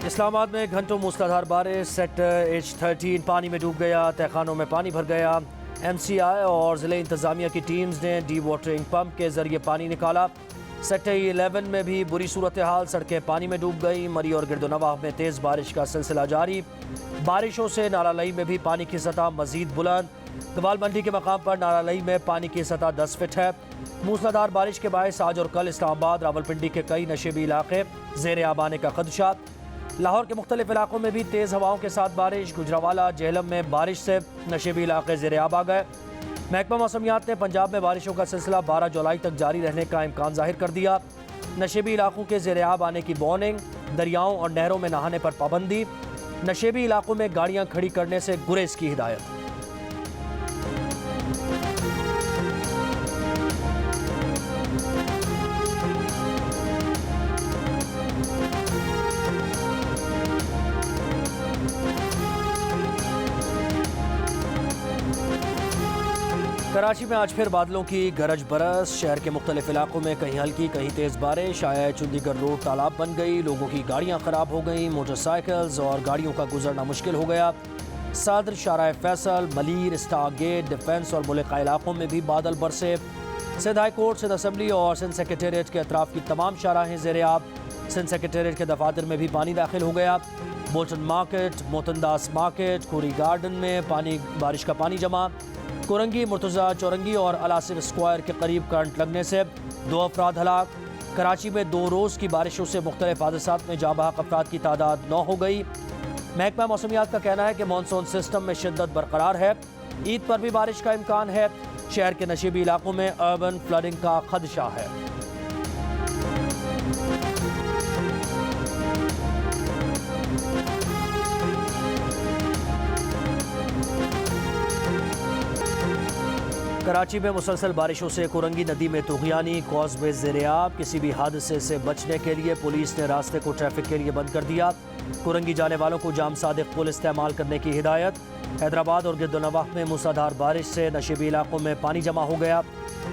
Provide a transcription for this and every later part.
اسلام آباد میں گھنٹوں موسلادھار بارش، سیکٹر H13 پانی میں ڈوب گیا، تہخانوں میں پانی بھر گیا۔ MCI اور ضلع انتظامیہ کی ٹیمز نے ڈی واٹرنگ پمپ کے ذریعے پانی نکالا۔ سیکٹر 11 میں بھی بری صورتحال، سڑکیں پانی میں ڈوب گئی۔ مری اور گرد و نواح میں تیز بارش کا سلسلہ جاری، بارشوں سے نالہ لئی میں بھی پانی کی سطح مزید بلند۔ گوال منڈی کے مقام پر نالہ لئی میں پانی کی سطح 10 فٹ ہے۔ موسلادھار بارش کے باعث آج اور کل اسلام آباد، راولپنڈی کے کئی نشیبی علاقے زیر آب آنے کا خدشہ۔ لاہور کے مختلف علاقوں میں بھی تیز ہواؤں کے ساتھ بارش، گجرانوالہ، جہلم میں بارش سے نشیبی علاقے زیر آب آ گئے۔ محکمہ موسمیات نے پنجاب میں بارشوں کا سلسلہ 12 جولائی تک جاری رہنے کا امکان ظاہر کر دیا۔ نشیبی علاقوں کے زیر آب آنے کی وارننگ، دریاؤں اور نہروں میں نہانے پر پابندی، نشیبی علاقوں میں گاڑیاں کھڑی کرنے سے گریز کی ہدایت۔ کراچی میں آج پھر بادلوں کی گرج برس، شہر کے مختلف علاقوں میں کہیں ہلکی کہیں تیز بارش آئے۔ چندی گڑھ روڈ تالاب بن گئی، لوگوں کی گاڑیاں خراب ہو گئیں، موٹر سائیکلز اور گاڑیوں کا گزرنا مشکل ہو گیا۔ صدر، شارع فیصل، ملیر، اسٹار گیٹ، ڈیفنس اور ملکہ علاقوں میں بھی بادل برسے۔ Sindh high court, Sindh assembly اور سندھ سیکریٹریٹ کے اطراف کی تمام شاہراہیں زیر آب۔ سندھ سیکریٹریٹ کے دفاتر میں بھی پانی داخل ہو گیا۔ Bolton market, Motan Das market, Khori garden میں بارش کا پانی جمع۔ کورنگی، مرتضی چورنگی اور الاسر اسکوائر کے قریب کرنٹ لگنے سے 2 افراد ہلاک۔ کراچی میں 2 روز کی بارشوں سے مختلف حادثات میں جاں بحق افراد کی تعداد 9 ہو گئی۔ محکمہ موسمیات کا کہنا ہے کہ مانسون سسٹم میں شدت برقرار ہے، عید پر بھی بارش کا امکان ہے۔ شہر کے نشیبی علاقوں میں اربن فلڈنگ کا خدشہ ہے۔ کراچی میں مسلسل بارشوں سے کورنگی ندی میں طغیانی، کاز وے زیر آب۔ کسی بھی حادثے سے بچنے کے لیے پولیس نے راستے کو ٹریفک کے لیے بند کر دیا۔ کورنگی جانے والوں کو جام صادق پل استعمال کرنے کی ہدایت۔ حیدرآباد اور گرد و نواح میں موسلادھار بارش سے نشیبی علاقوں میں پانی جمع ہو گیا،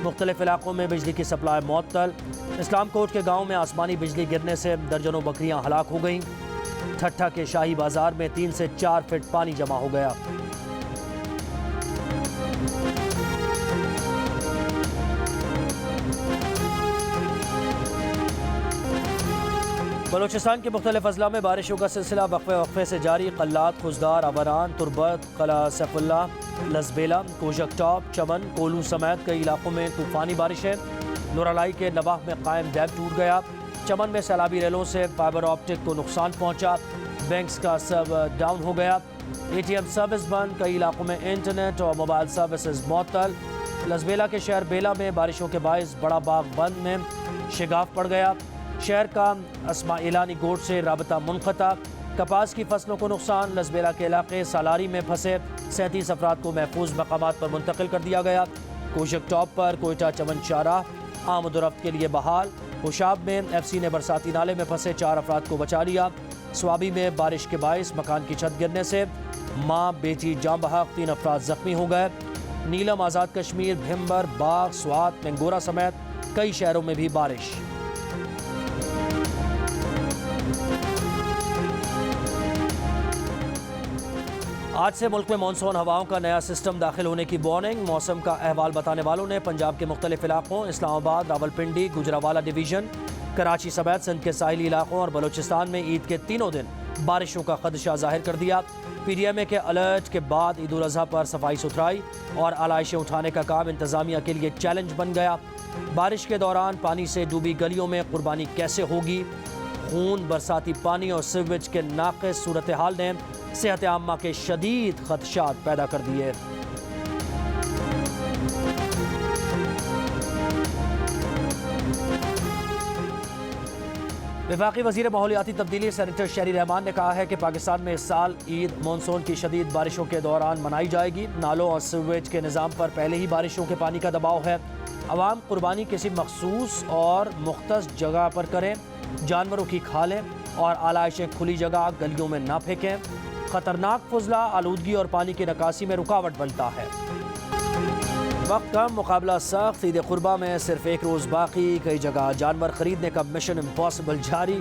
مختلف علاقوں میں بجلی کی سپلائی معطل۔ اسلام کوٹ کے گاؤں میں آسمانی بجلی گرنے سے درجنوں بکریاں ہلاک ہو گئیں۔ ٹھٹھا کے شاہی بازار میں 3 سے 4 فٹ پانی جمع ہو گیا۔ بلوچستان کے مختلف اضلاع میں بارشوں کا سلسلہ وقفے وقفے سے جاری۔ قلات، خزدار، عوران، تربت، قلعہ سیف اللہ، لزبیلا، کوجک ٹاپ، چمن، کولو سمیت کئی علاقوں میں طوفانی بارشیں۔ نورالائی کے نواح میں قائم ڈیم ٹوٹ گیا۔ چمن میں سیلابی ریلوں سے فائبر آپٹک کو نقصان پہنچا۔ بینکس کا سرور ڈاؤن ہو گیا۔ ATM سروس بند، کئی علاقوں میں انٹرنیٹ اور موبائل سروسز معطل۔ لزبیلا کے شہر بیلا میں بارشوں کے باعث بڑا باغ بند میں شگاف پڑ گیا۔ شہر کا اسماعیلانی گوٹ سے رابطہ منقطع۔ کپاس کی فصلوں کو نقصان۔ لزبیلا کے علاقے سالاری میں پھنسے 37 افراد کو محفوظ مقامات پر منتقل کر دیا گیا۔ کوشک ٹاپ پر کوئٹہ چمن شاہراہ آمد و رفت کے لیے بحال۔ خوشاب میں FC نے برساتی نالے میں پھنسے 4 افراد کو بچا لیا۔ سوابی میں بارش کے باعث مکان کی چھت گرنے سے ماں بیٹی جاں بحق 3 افراد زخمی ہو گئے۔ نیلم، آزاد کشمیر، بھمبر، باغ، سوات، مینگورہ سمیت کئی شہروں میں بھی بارش۔ آج سے ملک میں مانسون ہواؤں کا نیا سسٹم داخل ہونے کی وارننگ۔ موسم کا احوال بتانے والوں نے پنجاب کے مختلف علاقوں، اسلام آباد، راولپنڈی، گجرانوالہ ڈویژن، کراچی سمیت سندھ کے ساحلی علاقوں اور بلوچستان میں عید کے تینوں دن بارشوں کا خدشہ ظاہر کر دیا۔ PDMA کے الرٹ کے بعد عید الاضحیٰ پر صفائی ستھرائی اور علائشیں اٹھانے کا کام انتظامیہ کے لیے چیلنج بن گیا۔ بارش کے دوران پانی سے ڈوبی گلیوں میں قربانی کیسے ہوگی؟ خون، برساتی پانی اور سیویج کے ناقص صورتحال نے صحت عامہ کے شدید خدشات پیدا کر دیے۔ وفاقی وزیر ماحولیاتی تبدیلی سینیٹر شہری رحمان نے کہا ہے کہ پاکستان میں اس سال عید مانسون کی شدید بارشوں کے دوران منائی جائے گی۔ نالوں اور سیویج کے نظام پر پہلے ہی بارشوں کے پانی کا دباؤ ہے۔ عوام قربانی کسی مخصوص اور مختص جگہ پر کریں، جانوروں کی کھالیں اور علائشیں کھلی جگہ گلیوں میں نہ پھینکیں۔ خطرناک فضلہ آلودگی اور پانی کی نکاسی میں رکاوٹ بنتا ہے۔ وقت کم، مقابلہ سخت۔ عید قربہ میں صرف 1 روز باقی، کئی جگہ جانور خریدنے کا مشن امپاسبل جاری۔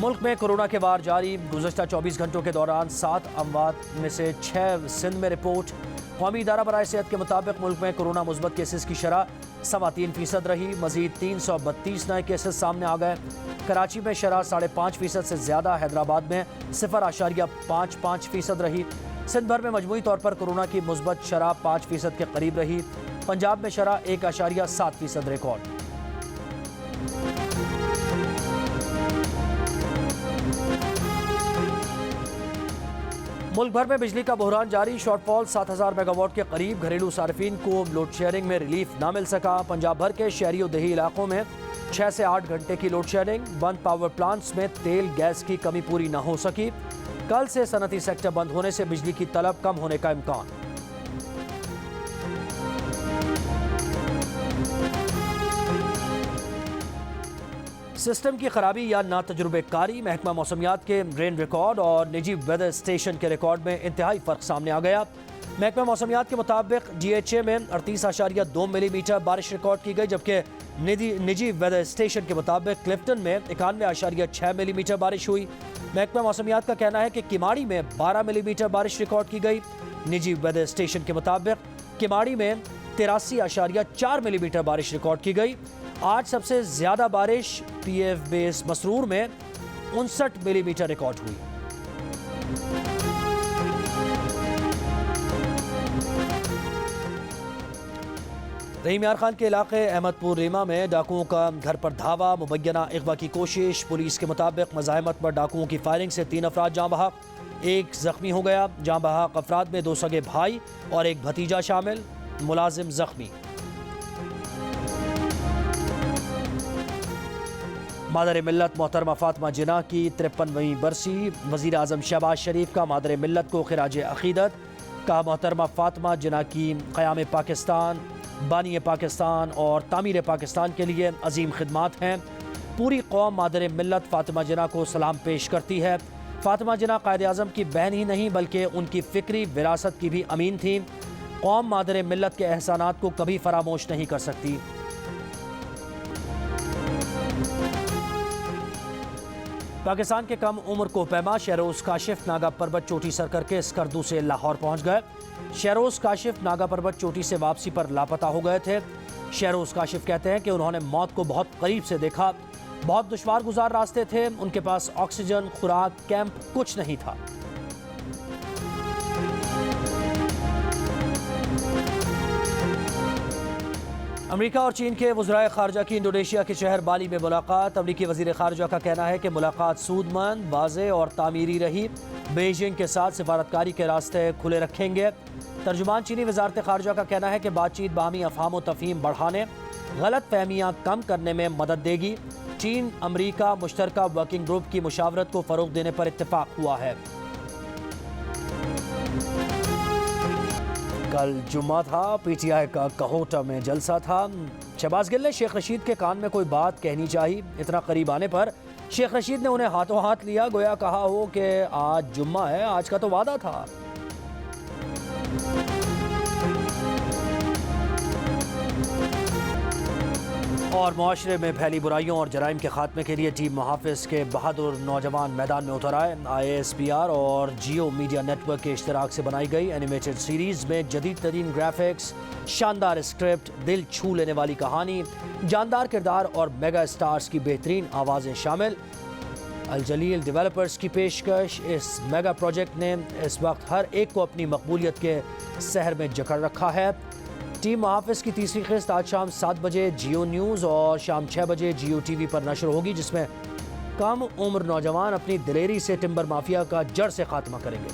ملک میں کورونا کے وار جاری، گزشتہ 24 گھنٹوں کے دوران 7 اموات میں سے 6 سندھ میں رپورٹ۔ قومی ادارہ برائے صحت کے مطابق ملک میں کورونا مثبت کیسز کی شرح 3.25% رہی، مزید 332 نئے کیسز سامنے آ گئے۔ کراچی میں شرح 5.5% سے زیادہ، حیدرآباد میں 0.55% رہی۔ سندھ بھر میں مجموعی طور پر کورونا کی مثبت شرح 5% کے قریب رہی۔ پنجاب میں شرح 1.7% ریکارڈ۔ ملک بھر میں بجلی کا بحران جاری، شارٹ فال 7000 میگا واٹ کے قریب، گھریلو صارفین کو لوڈ شیئرنگ میں ریلیف نہ مل سکا۔ پنجاب بھر کے شہری و دیہی علاقوں میں 6 سے 8 گھنٹے کی لوڈ شیئرنگ، بند پاور پلانٹس میں تیل گیس کی کمی پوری نہ ہو سکی۔ کل سے صنعتی سیکٹر بند ہونے سے بجلی کی طلب کم ہونے کا امکان۔ سسٹم کی خرابی یا نا تجربے کاری، محکمہ موسمیات کے رین ریکارڈ اور نجی ویدر اسٹیشن کے ریکارڈ میں انتہائی فرق سامنے آ گیا۔ محکمہ موسمیات کے مطابق GHA میں 38.2 ملی میٹر بارش ریکارڈ کی گئی، جبکہ نجی ویدر اسٹیشن کے مطابق کلفٹن میں 91.6 ملی میٹر بارش ہوئی۔ محکمہ موسمیات کا کہنا ہے کہ کماڑی میں 12 ملی میٹر بارش ریکارڈ کی گئی۔ نجی ویدر اسٹیشن کے مطابق کماڑی میں 83.4 ملی میٹر بارش ریکارڈ کی گئی۔ آج سب سے زیادہ بارش PF بیس مسرور میں 59 ملی میٹر ریکارڈ ہوئی۔ رحیم یار خان کے علاقے احمد پور ریما میں ڈاکوؤں کا گھر پر دھاوا، مبینہ اغوا کی کوشش۔ پولیس کے مطابق مزاحمت پر ڈاکوؤں کی فائرنگ سے 3 افراد جاں بحق، 1 زخمی ہو گیا۔ جاں بحق افراد میں 2 سگے بھائی اور 1 بھتیجا شامل، ملازم زخمی۔ مادر ملت محترمہ فاطمہ جناح کی 53ویں برسی، وزیر اعظم شہباز شریف کا مادر ملت کو خراج عقیدت۔ کہا محترمہ فاطمہ جناح کی قیام پاکستان، بانی پاکستان اور تعمیر پاکستان کے لیے عظیم خدمات ہیں۔ پوری قوم مادر ملت فاطمہ جناح کو سلام پیش کرتی ہے۔ فاطمہ جناح قائد اعظم کی بہن ہی نہیں بلکہ ان کی فکری وراثت کی بھی امین تھیں۔ قوم مادر ملت کے احسانات کو کبھی فراموش نہیں کر سکتی۔ پاکستان کے کم عمر کو پیما شہروز کاشف ناگا پربت چوٹی سر کر کے اسکردو سے لاہور پہنچ گئے۔ شہروز کاشف ناگا پربت چوٹی سے واپسی پر لاپتہ ہو گئے تھے۔ شہروز کاشف کہتے ہیں کہ انہوں نے موت کو بہت قریب سے دیکھا، بہت دشوار گزار راستے تھے، ان کے پاس آکسیجن، خوراک، کیمپ کچھ نہیں تھا۔ امریکہ اور چین کے وزرائے خارجہ کی انڈونیشیا کے شہر بالی میں ملاقات۔ امریکی وزیر خارجہ کا کہنا ہے کہ ملاقات سود مند، واضح اور تعمیری رہی۔ بیجنگ کے ساتھ سفارتکاری کے راستے کھلے رکھیں گے۔ ترجمان چینی وزارت خارجہ کا کہنا ہے کہ بات چیت باہمی افہام و تفہیم بڑھانے، غلط فہمیاں کم کرنے میں مدد دے گی۔ چین امریکہ مشترکہ ورکنگ گروپ کی مشاورت کو فروغ دینے پر اتفاق ہوا ہے۔ کل جمعہ تھا، PTI کا کہوٹہ میں جلسہ تھا۔ شہباز گل نے شیخ رشید کے کان میں کوئی بات کہنی چاہی، اتنا قریب آنے پر شیخ رشید نے انہیں ہاتھوں ہاتھ لیا، گویا کہا ہو کہ آج جمعہ ہے، آج کا تو وعدہ تھا۔ اور معاشرے میں پھیلی برائیوں اور جرائم کے خاتمے کے لیے ٹیم محافظ کے بہادر نوجوان میدان میں اتر آئے۔ IASPR اور جیو میڈیا نیٹ ورک کے اشتراک سے بنائی گئی انیمیٹڈ سیریز میں جدید ترین گرافکس، شاندار اسکرپٹ، دل چھو لینے والی کہانی، جاندار کردار اور میگا اسٹارز کی بہترین آوازیں شامل۔ الجلیل ڈیولپرز کی پیشکش۔ اس میگا پروجیکٹ نے اس وقت ہر ایک کو اپنی مقبولیت کے سحر میں جکڑ رکھا ہے۔ ٹیم محافظ کی تیسری قسط آج شام 7 بجے جیو نیوز اور شام 6 بجے جیو TV پر نشر ہوگی، جس میں کم عمر نوجوان اپنی دلیری سے ٹمبر مافیا کا جڑ سے خاتمہ کریں گے۔